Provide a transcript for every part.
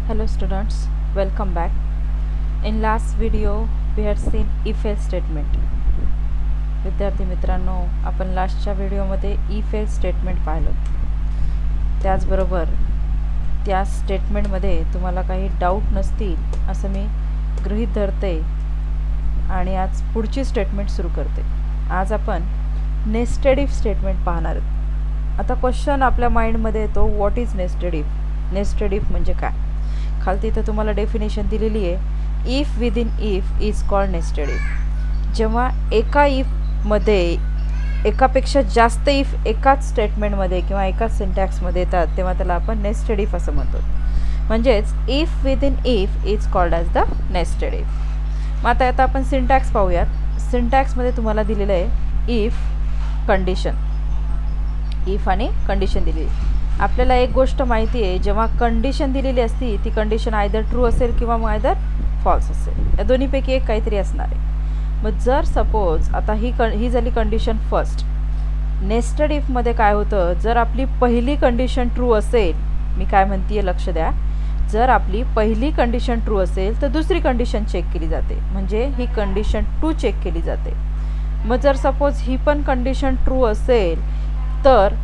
Hello students, welcome back. In last video we had seen if else statement. विद्यार्थी मित्रांनो, आपण लास्टच्या व्हिडिओमध्ये if else statement पाहिलं. त्याचबरोबर त्या स्टेटमेंटमध्ये तुम्हाला काही डाऊट नसतील असं मी गृहीत धरते आणि आज पुढची स्टेटमेंट सुरू करते. आज आपण नेस्टेड इफ स्टेटमेंट पाहणार आहोत. आता क्वेश्चन आपल्या माइंडमध्ये येतो, what is nested if? Nested if म्हणजे काय? खालती इथं तुम्हाला डेफिनेशन दिलेली आहे. If within if is called nested if. जेव्हा एका इफमध्ये एकापेक्षा जास्त इफ एकाच स्टेटमेंटमध्ये किंवा एकाच सिंटॅक्समध्ये येतात तेव्हा त्याला आपण नेस्टेड इफ असं म्हणतो. म्हणजेच if within if is called as the nested if. मग आता आपण सिंटॅक्स पाहूयात. सिंटॅक्समध्ये तुम्हाला दिलेलं आहे इफ कंडिशन. इफ आणि कंडिशन दिलेली. आपल्याला एक गोष्ट माहिती आहे, जेव्हा कंडिशन दिलेली असती ती कंडिशन आयदर ट्रू असेल किंवा मग आयदर फॉल्स असेल. या दोन्हीपैकी एक काहीतरी असणार आहे. मग जर सपोज आता ही झाली कंडिशन फर्स्ट. नेस्टेड इफमध्ये काय होतं, जर आपली पहिली कंडिशन ट्रू असेल, मी काय म्हणते लक्ष द्या, जर आपली पहिली कंडिशन ट्रू असेल तर दुसरी कंडिशन चेक केली जाते, म्हणजे ही कंडिशन 2 चेक केली जाते. मग जर सपोज ही पण कंडिशन ट्रू असेल तर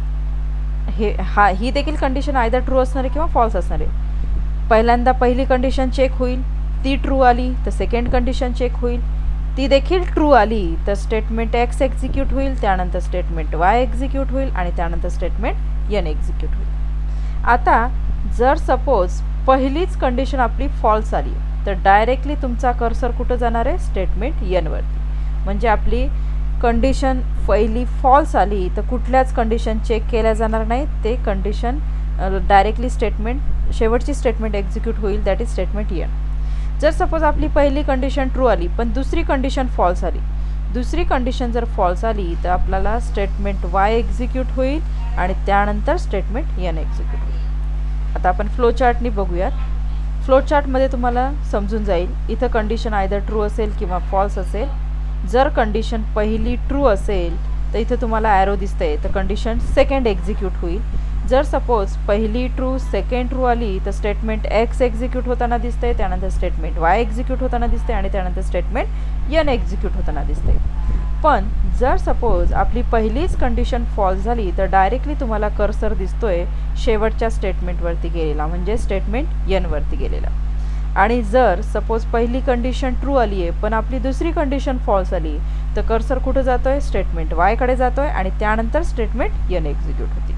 ही देखील कंडिशन आयदर ट्रू असणार आहे किंवा फॉल्स असणार आहे. पहिल्यांदा पहिली कंडिशन चेक होईल, ती ट्रू आली तर सेकंड कंडिशन चेक होईल, ती देखील ट्रू आली तर स्टेटमेंट एक्स एक्झिक्यूट होईल, त्यानंतर स्टेटमेंट वाय एक्झिक्यूट होईल आणि त्यानंतर स्टेटमेंट एन एक्झिक्यूट होईल. आता जर सपोज पहिलीच कंडिशन आपली फॉल्स आली तर डायरेक्टली तुमचा कर्सर कुठं जाणार आहे? स्टेटमेंट एनवरती. म्हणजे आपली कंडिशन पहिली फॉल्स आली तर कुठल्याच कंडिशन चेक केल्या जाणार नाही, ते कंडिशन डायरेक्टली स्टेटमेंट शेवटची स्टेटमेंट एक्झिक्यूट होईल, दॅट इज स्टेटमेंट एन. जर सपोज आपली पहिली कंडिशन ट्रू आली पण दुसरी कंडिशन फॉल्स आली, दुसरी कंडिशन जर फॉल्स आली तर आपल्याला स्टेटमेंट वाय एक्झिक्यूट होईल आणि त्यानंतर स्टेटमेंट एन एक्झिक्यूट होईल. आता आपण फ्लोचार्टनी बघूयात. फ्लोचार्टमध्ये तुम्हाला समजून जाईल. इथं कंडिशन आयदर ट्रू असेल किंवा फॉल्स असेल. जर कंडिशन पहिली ट्रू असेल तर इथं तुम्हाला ॲरो दिसतंय, तर कंडिशन सेकंड एक्झिक्यूट होईल. जर सपोज पहिली ट्रू सेकंड ट्रू आली तर स्टेटमेंट एक्स एक्झिक्यूट होताना दिसतंय, त्यानंतर स्टेटमेंट वाय एक्झिक्यूट होताना दिसते आणि त्यानंतर स्टेटमेंट एन एक्झिक्यूट होताना दिसते. पण जर सपोज आपली पहिलीच कंडिशन फॉल्स झाली तर डायरेक्टली तुम्हाला कर्सर दिसतोय शेवटच्या स्टेटमेंटवरती गेलेला, म्हणजे स्टेटमेंट एनवरती गेलेला. आणि जर सपोज पहिली कंडिशन ट्रू आली आहे पण आपली दुसरी कंडिशन फॉल्स आली तर कर्सर कुठं जातो आहे? स्टेटमेंट वायकडे जातो आहे आणि त्यानंतर स्टेटमेंट एन एक्झिक्यूट होती.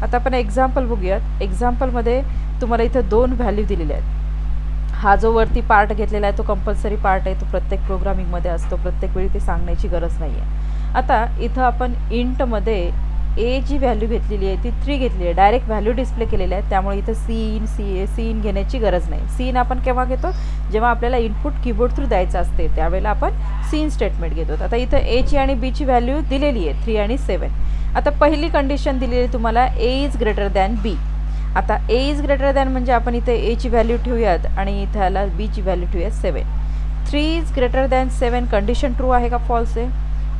आता आपण एक्झाम्पल बघूयात. एक्झाम्पलमध्ये तुम्हाला इथं 2 व्हॅल्यू दिलेल्या आहेत. हा जो वरती पार्ट घेतलेला आहे तो कंपल्सरी पार्ट आहे, तो प्रत्येक प्रोग्रामिंगमध्ये असतो, प्रत्येक वेळी ते सांगण्याची गरज नाही आहे. आता इथं आपण इंटमध्ये ए जी व्हॅल्यू घेतलेली आहे ती 3 घेतली आहे, डायरेक्ट व्हॅल्यू डिस्प्ले केलेल्या आहेत, त्यामुळे इथं सीइन घेण्याची गरज नाही. सीइन आपण केव्हा घेतो? जेव्हा आपल्याला इनपुट कीबोर्ड थ्रू द्यायचं असते त्यावेळेला आपण सीइन स्टेटमेंट घेतो. आता इथं एची आणि बीची व्हॅल्यू दिलेली आहे 3 आणि 7. आता पहिली कंडिशन दिलेली आहे तुम्हाला ए इज ग्रेटर दॅन बी. आता ए इज ग्रेटर दॅन म्हणजे आपण इथे एची व्हॅल्यू ठेवूयात आणि इथं याला बीची व्हॅल्यू ठेवूयात 7. 3 is greater than 7 condition true आहे का फॉल्स आहे?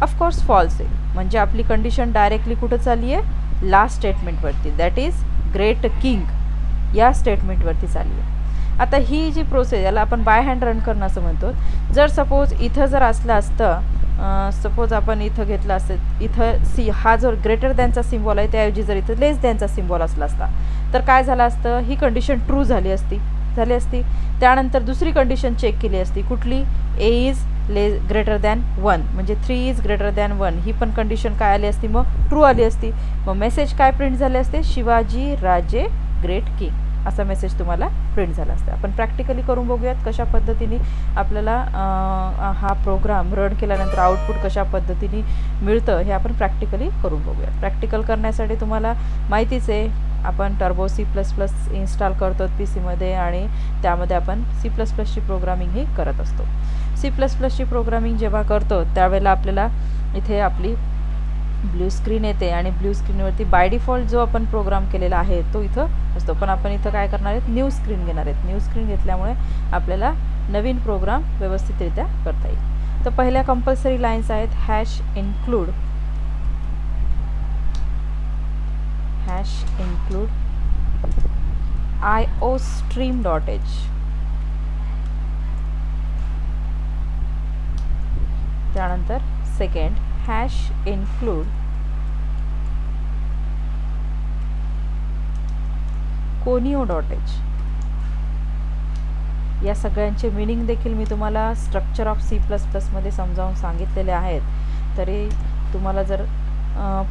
ऑफकोर्स फॉल्स आहे. म्हणजे आपली कंडिशन डायरेक्टली कुठं चालली आहे? लास्ट स्टेटमेंटवरती, दॅट इज ग्रेट किंग या स्टेटमेंटवरती चालली आहे. आता ही जी प्रोसेस याला आपण बाय हँड रन करणं असं म्हणतो. जर सपोज इथं जर असलं असतं, सपोज आपण इथं घेतलं असेल, इथं हा जो ग्रेटर दॅनचा सिम्बॉल आहे त्याऐवजी जर इथं लेस दॅनचा सिम्बॉल असला असता तर काय झालं असतं? ही कंडिशन ट्रू झाली असती. त्यानंतर दुसरी कंडिशन चेक केली असती, कुठली? ए इज ग्रेटर दॅन 1, म्हणजे 3 इज ग्रेटर दॅन 1 ही पण कंडिशन काय आली असती? मग ट्रू आली असती. मग मेसेज काय प्रिंट झाले असते? शिवाजी राजे ग्रेट किंग असा मेसेज तुम्हाला प्रिंट झाला असता. आपण प्रॅक्टिकली करून बघूयात कशा पद्धतीने आपल्याला हा प्रोग्राम रन केल्यानंतर आउटपुट कशा पद्धतीने मिळतं हे आपण प्रॅक्टिकली करून बघूयात. प्रॅक्टिकल करण्यासाठी तुम्हाला माहितीच आहे, आपण टर्बो C++ इन्स्टॉल करतो PC आणि त्यामध्ये आपण C++ची प्रोग्रामिंग ही करत असतो. C++ची प्रोग्रामिंग जेव्हा करतो त्यावेळेला आपल्याला इथे आपली ब्ल्यू स्क्रीन येते आणि ब्ल्यू स्क्रीनवरती बाय डिफॉल्ट जो आपण प्रोग्राम केलेला आहे तो इथं असतो. पण आपण इथं काय करणार आहेत? न्यू स्क्रीन घेणार आहेत. न्यू स्क्रीन घेतल्यामुळे आपल्याला नवीन प्रोग्राम व्यवस्थितरित्या करता येईल. तर पहिल्या कंपल्सरी लाईन्स आहेत हॅश इन्क्लूड iostream.h. त्यानंतर सेकंड हॅश इन्क्लूड conio.h. या सगळ्यांचे मीनिंग देखील मी तुम्हाला स्ट्रक्चर ऑफ C++ मध्ये समजावून सांगितलेले आहेत. तरी तुम्हाला जर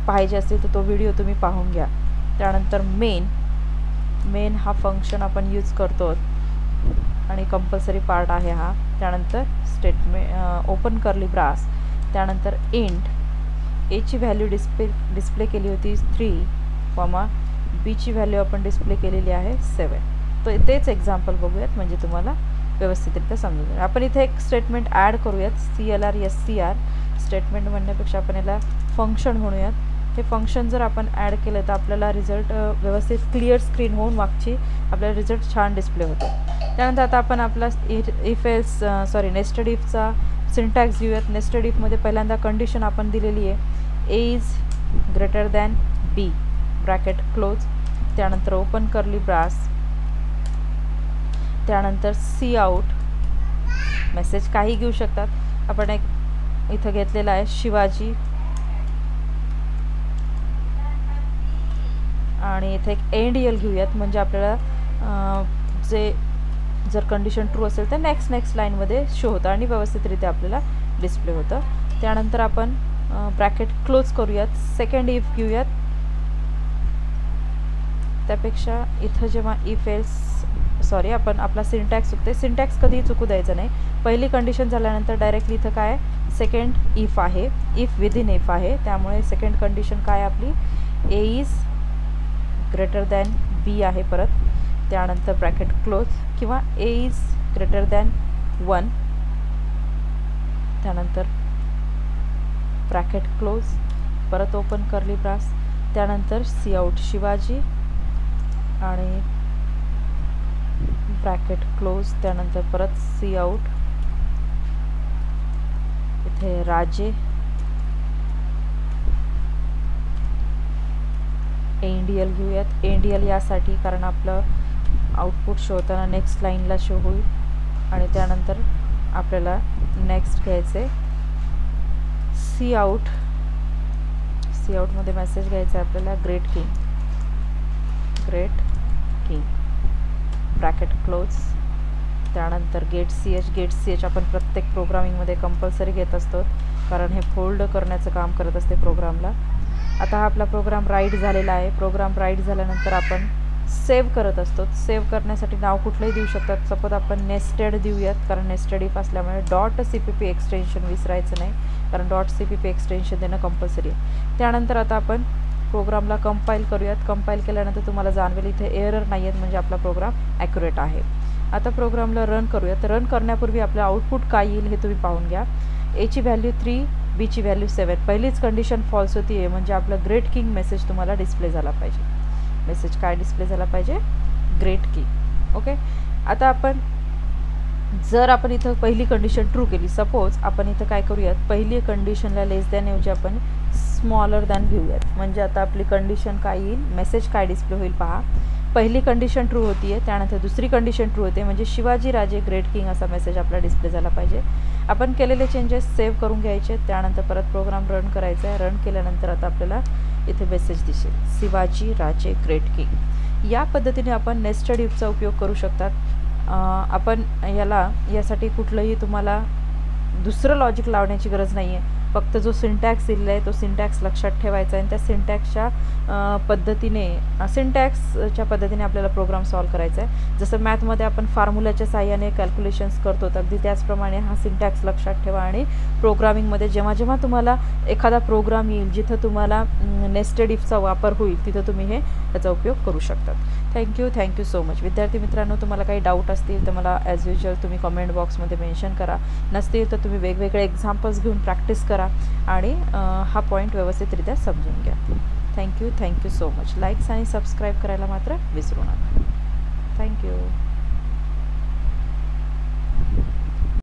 पाहिजे असेल तर तो व्हिडिओ तुम्ही पाहून घ्या. त्यानंतर मेन हा फंक्शन आपण यूज करतो आणि कंपल्सरी पार्ट आहे हा. त्यानंतर स्टेटमेंट ओपन कर्ली ब्रास. त्यानंतर इंट ए ची व्हॅल्यू डिस्प्ले केली होती 3, बी ची व्हॅल्यू आपण डिस्प्ले केलेली आहे 7. तर तेच एक्झाम्पल बघूयात म्हणजे तुम्हाला व्यवस्थितरित्या समजून जाईल. आपण इथे एक स्टेटमेंट ॲड करूयात. CLR SCR स्टेटमेंट म्हणण्यापेक्षा आपण याला फंक्शन म्हणूयात. हे फंक्शन जर आपण ॲड केलं तर आपल्याला रिझल्ट व्यवस्थित क्लिअर स्क्रीन होऊन मागची आपल्याला रिझल्ट छान डिस्प्ले होतो. त्यानंतर आता आपण आपला नेस्टेड इफचा सिंटॅक्स घेऊयात. नेस्टेड इफमध्ये पहिल्यांदा कंडिशन आपण दिलेली आहे A is greater than B bracket close. त्यानंतर ओपन कर्ली ब्रास. त्यानंतर सी आउट मेसेज काही घेऊ शकतात. आपण एक इथं घेतलेला आहे शिवाजी आणि इथे एक एंड घेऊयात म्हणजे आपल्याला जे जर कंडिशन ट्रू असेल तर नेक्स्ट लाईनमध्ये शो होतं आणि व्यवस्थितरित्या आपल्याला डिस्प्ले होतं. त्यानंतर आपण ब्रॅकेट क्लोज करूयात. सेकंड इफ घेऊयात. त्यापेक्षा इथं जेव्हा इफ एल्स आपण आपला सिंटॅक्स चुकते. सिंटॅक्स कधीही चुकू द्यायचं नाही. पहिली कंडिशन झाल्यानंतर डायरेक्टली इथं काय सेकंड इफ आहे. इफ विदिन इफ आहे. त्यामुळे सेकंड कंडिशन काय आपली ए इज ग्रेटर दॅन बी आहे परत. त्यानंतर ब्रॅकेट क्लोज किंवा ए इज ग्रेटर दॅन 1. त्यानंतर ब्रॅकेट क्लोज परत ओपन कर्ली ब्रास. त्यानंतर सी आउट शिवाजी आणि ब्रॅकेट क्लोज. त्यानंतर परत सी आउट इथे राजे एंडियल घेऊयात. एंडियल यासाठी कारण आपलं आउटपुट शो होताना नेक्स्ट लाईनला शो होईल. आणि त्यानंतर आपल्याला नेक्स्ट घ्यायचे सी आउटमध्ये मेसेज घ्यायचा आहे आपल्याला ग्रेट किंग ब्रॅकेट क्लोज. त्यानंतर गेट सी एच आपण प्रत्येक प्रोग्रामिंगमध्ये कंपल्सरी घेत असतो कारण हे फोल्ड करण्याचं काम करत असते प्रोग्रामला. आता हा आपला प्रोग्राम राईट झालेला आहे. प्रोग्राम राईट झाल्यानंतर आपण सेव्ह करत असतो. सेव्ह करण्यासाठी नाव कुठलंही देऊ शकतात. सपोज आपण नेस्टेड देऊयात कारण नेस्टेड इफ असल्यामुळे .cpp एक्सटेन्शन विसरायचं नाही कारण .cpp एक्सटेन्शन देणं कंपल्सरी आहे. त्यानंतर आता आपण प्रोग्रामला कंपाईल करूयात. कंपाईल केल्यानंतर तुम्हाला जाणवेल इथे एरर नाही आहेत म्हणजे आपला प्रोग्राम ॲक्युरेट आहे. आता प्रोग्रामला रन करूयात. रन करण्यापूर्वी आपलं आउटपुट काय येईल हे तुम्ही पाहून घ्या. ए ची व्हॅल्यू 3, बी ची व्हॅल्यू 7. पहिलीच कंडिशन फॉल्स होती आहे म्हणजे आपला ग्रेट किंग मेसेज तुम्हाला डिस्प्ले झाला पाहिजे. मेसेज काय डिस्प्ले झाला पाहिजे ग्रेट किंग. ओके. आता आपण जर आपण इथं पहिली कंडिशन ट्रू केली. सपोज आपण इथं काय करूयात पहिली कंडिशनला लेस दॅन ऐवजी आपण स्मॉलर दॅन घेऊयात म्हणजे आता आपली कंडिशन काय येईल मेसेज काय डिस्प्ले होईल पहा. पहिली कंडिशन ट्रू होती आहे. त्यानंतर दुसरी कंडिशन ट्रू होते म्हणजे शिवाजी राजे ग्रेट किंग असा मेसेज आपला डिस्प्ले झाला पाहिजे. आपण केलेले चेंजेस सेव्ह करून घ्यायचे. त्यानंतर परत प्रोग्राम रन करायचा आहे. रन केल्यानंतर आता आपल्याला इथे मेसेज दिसेल शिवाजी राजे ग्रेट किंग. या पद्धतीने आपण नेस्टेड इफचा उपयोग करू शकतात. आपण यासाठी कुठलंही तुम्हाला दुसरं लॉजिक लावण्याची गरज नाही आहे. फक्त जो सिंटॅक्स दिलेला आहे तो सिंटॅक्स लक्षात ठेवायचा आहे आणि त्या सिंटॅक्सच्या पद्धतीने आपल्याला प्रोग्राम सॉल्व करायचा आहे. जसं मॅथमध्ये आपण फॉर्म्युलाच्या साहाय्याने कॅल्क्युलेशन्स करतो अगदी त्याचप्रमाणे हा सिंटॅक्स लक्षात ठेवा आणि प्रोग्रामिंगमध्ये जेव्हा तुम्हाला एखादा प्रोग्राम येईल जिथं तुम्हाला नेस्टेड इफचा वापर होईल तिथं तुम्ही याचा उपयोग करू शकतात. Thank you so much. विद्यार्थी मित्रांनो तुम्हाला काही डाऊट असतील तर मला ॲज युजल तुम्ही कमेंट बॉक्समध्ये मेन्शन करा. नसतील तर तुम्ही वेगवेगळे एक्झाम्पल्स घेऊन प्रॅक्टिस करा आणि हा पॉईंट व्यवस्थितरित्या समजून घ्या. Thank you so much. लाईक्स आणि सबस्क्राईब करायला मात्र विसरू नका. थँक्यू.